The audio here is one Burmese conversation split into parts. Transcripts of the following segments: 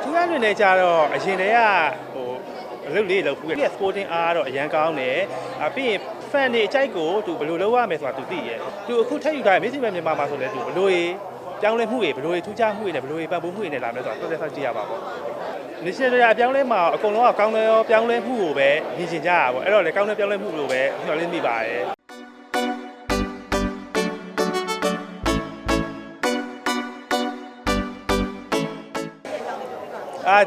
ထူးခြားတွေနဲ့ကြတော့အရင်တည်းကဟိုအလုပ်လေးလုပ်ဖူးတယ် sporting အားတော့အရန်ကောင်းတယ်ပြီးရင် fan တွေအကြိုက်ကိုသူဘယ်လိုလုပ်ရမယ်ဆိုတာသူသိရဲ့သူအခုထပ်ယူထားတဲ့ Miss Universe မြန်မာမှာဆိုလဲသူဘယ်လိုပြောင်းလဲမှုတွေဘယ်လိုထူးခြားမှုတွေနဲ့ဘယ်လိုပံ့ပိုးမှုတွေနဲ့လာမလဲဆိုတာဆက်ကြည့်ရပါပေါ့ National အပြောင်းလဲမှာအကုန်လုံးကကောင်းလဲပြောင်းလဲမှုကိုပဲမြင်ချင်ကြတာပေါ့အဲ့တော့လေကောင်းလဲပြောင်းလဲမှုလို့ပဲမျှော်လင့်မိပါတယ်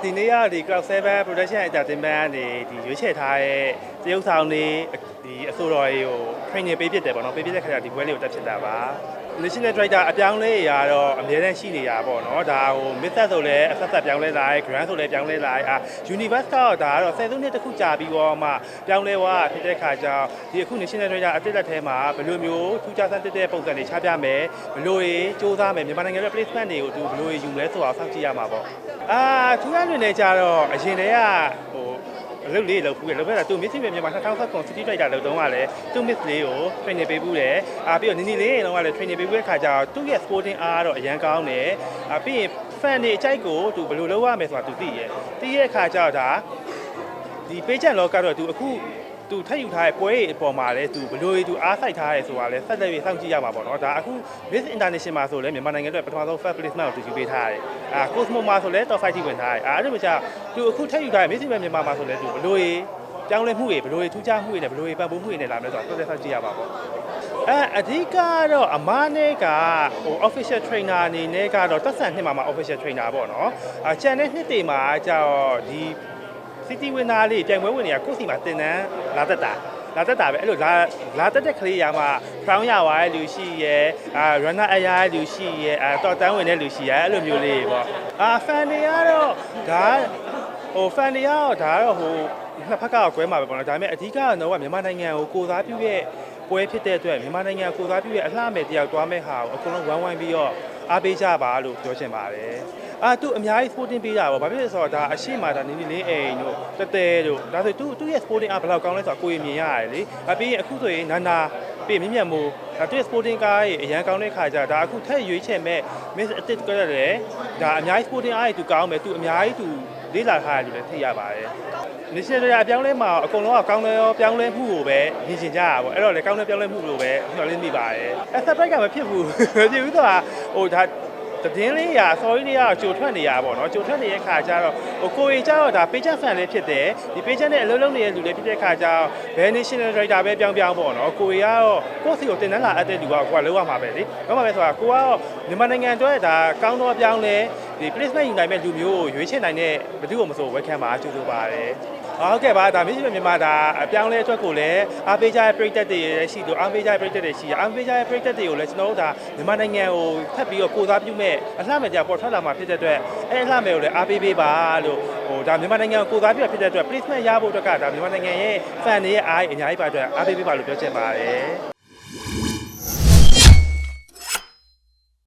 ဒီနေ့ကဒီ Cloud 7 Production Entertainment ကနေဒီရွေးချယ်ထားတဲ့တရုပ်ဆောင်တွေဒီအစိုးရတွေကို training ပေးဖြစ်တယ်ပေါ့နော်ပေးဖြစ်တဲ့ခါကျဒီပွဲလေးကိုတက်ဖြစ်တာပါ National Director အပြောင်းလဲရတော့အများတန်းရှိနေတာပေါ့နော်ဒါဟို Mid ဆိုလဲအဆက်ပြောင်းလဲလာ Grand ဆိုလဲပြောင်းလဲလာUniverse ကတော့ဒါကတော့10စုနှစ်တစ်ခုကြာပြီးတော့မှပြောင်းလဲသွားဖြစ်တဲ့ခါကျဒီအခု National Director အသစ်လက်ထဲမှာဘယ်လိုမျိုးထူးခြားဆန်းတဲ့ပုံစံတွေချပြမယ်ဘယ်လိုစူးစမ်းမယ်မြန်မာနိုင်ငံရဲ့ placement တွေကိုသူဘယ်လိုယူမလဲဆိုတာစောင့်ကြည့်ရမှာပေါ့ထူးခြားတွေနဲ့ကြတော့အရင်တည်းကဟိုအလုပ်လေးလုပ်ဖူးတယ်လုပ်ခဲ့တာသူ Miss Universe မြန်မာ2019 City Director လုပ်တုန်းကလည်းသူ Miss လေးကို training ပေးဖူးတယ်ပြီးတော့နီလေးရေတော့ကလည်း training ပေးဖူးတဲ့ခါကျတော့သူ့ရဲ့ sporting အားတော့အရန်ကောင်းတယ်ပြီးရင် fan တွေအကြိုက်ကိုသူဘယ်လိုလုပ်ရမယ်ဆိုတာသူသိရဲ့သိရဲ့ခါကျတော့ဒါဒီ page လောကတော့သူအခုသူထပ်ယူထားတဲ့ပွဲအပေါ်မှာလည်းသူဘလို့သူအားစိုက်ထားရဲဆိုတာလည်းဆက်လက်ပြီးစောင့်ကြည့်ရမှာပေါ့နော်ဒါအခု Miss International မှာဆိုလည်းမြန်မာနိုင်ငံအတွက်ပထမဆုံး first placement ကိုသူယူပေးထားတယ်Cosmo မှာဆိုလည်း top 5 ထိဝင်ထားတယ်အဲ့ဒါမှကျသူအခုထပ်ယူထားတဲ့ Miss Universe မြန်မာမှာဆိုလည်းသူဘလို့ပြောင်းလဲမှုတွေဘလို့ထူးခြားမှုတွေနဲ့ဘလို့ပံ့ပိုးမှုတွေနဲ့လာမယ်ဆိုတော့ဆက်လက်စောင့်ကြည့်ရပါပေါ့အဓိကတော့အမားနဲ့ကဟို official trainer အနေနဲ့ကတော့တက်ဆန်နှစ်မှာ official trainer ပေါ့နော်ကျန်တဲ့နှစ်တွေမှာကျတော့ဒီCity winner လေးပြိုင်ပွဲဝင်တွေကကိုယ့်စီမှာတင်တန်းလာတက်တာပဲအဲ့လိုလာတက်တဲ့ကလေးရမှာ crown ရသွားတဲ့လူရှိရဲrunner up ရတဲ့လူရှိရဲတော့တန်းဝင်တဲ့လူရှိရဲအဲ့လိုမျိုးလေးပေါ့fan တွေကတော့ဒါဟို fan တွေကတော့ဒါတော့ဟိုနှစ်ဖက်ကကွဲမှာပဲပေါ့နော်ဒါပေမဲ့အဓိကတော့မြန်မာနိုင်ငံကိုကိုစားပြုရဲ့ပွဲဖြစ်တဲ့အတွက်မြန်မာနိုင်ငံကိုစားပြုရဲ့အလှမဲ့တယောက်သွားမဲ့ဟာကိုအကုန်လုံးဝိုင်းပြီးတော့အားပေးကြပါလို့ပြောချင်ပါတယ်သူအများကြီး sporting ပေးတာပေါ့ဘာဖြစ်လဲဆိုတော့ဒါအရှိမဒါနေလေးအိမ်တို့တဲတို့ဒါဆိုသူ့ရဲ့ sporting ဘယ်လောက်ကောင်းလဲဆိုတော့ကိုယ်မြင်ရတယ်လေပြီးရင်အခုဆိုရင်နာပြီးမြင့်မြတ်မိုးသူ့ရဲ့ sporting ကားရဲ့အရန်ကောင်းတဲ့ခါကျဒါအခုထက်ရွေးချယ်မဲ့ miss အတစ်ကလည်းဒါအများကြီး sporting အားရသူကောင်းမယ်သူအများကြီးသူလေးလာထားတယ်လို့လည်းသိရပါတယ် National အပြောင်းလဲမှာအကုန်လုံးကကောင်းလဲပြောင်းလဲမှုကိုပဲမြင်ချင်ကြတာပေါ့အဲ့တော့လေကောင်းလဲပြောင်းလဲမှုလို့ပဲမျှော်လင့်မိပါတယ်surprise ကမဖြစ်ဘူးဆိုတာဟိုဒါတင်းလေးရာ sorry လေးရာကြိုထွက်နေရပါတော့ကြိုထွက်နေတဲ့ခါကျတော့ဟိုကိုရီကျတော့ဒါ page fan လေးဖြစ်တယ်ဒီ page နဲ့အလုံးလုံးနေတဲ့လူလေးဖြစ်တဲ့ခါကျတော့ band national director ပဲပြောင်းပေါ့နော်ကိုရီကတော့ကိုယ့်စီကိုတင်တန်းလာအပ်တဲ့လူကကိုကလောက်ရမှာပဲလေလောက်မှာပဲဆိုတာကိုကတော့မြန်မာနိုင်ငံအတွက်ဒါကောင်းတော့ပြောင်းလဲဒီ placement ယူနိုင်မဲ့လူမျိုးကိုရွေးချယ်နိုင်တဲ့ဘယ်သူ့ကိုမဆို welcome ပါကြိုးဆိုပါတယ်ဟုတ်ကဲ့ပါဒါMiss Universeမြန်မာဒါအပြောင်းလဲအတွက်ကိုလည်းအားပေးကြတဲ့ပရိသတ်တွေလည်းရှိသူအားပေးကြတဲ့ပရိသတ်တွေရှိအားပေးကြတဲ့ပရိသတ်တွေကိုလည်းကျွန်တော်တို့ဒါမြန်မာနိုင်ငံကိုဖတ်ပြီးတော့ကိုစားပြုမဲ့အလှမဲ့ကြပေါ်ထွက်လာမှာဖြစ်တဲ့အတွက်အဲ့အလှမဲ့ကိုလည်းအားပေးပေးပါလို့ဟိုဒါမြန်မာနိုင်ငံကိုကိုစားပြုဖြစ်တဲ့အတွက် placement ရဖို့အတွက်ကဒါမြန်မာနိုင်ငံရဲ့ fan တွေရဲ့အားအများကြီးပါအတွက်အားပေးပေးပါလို့ပြောချင်ပါတယ်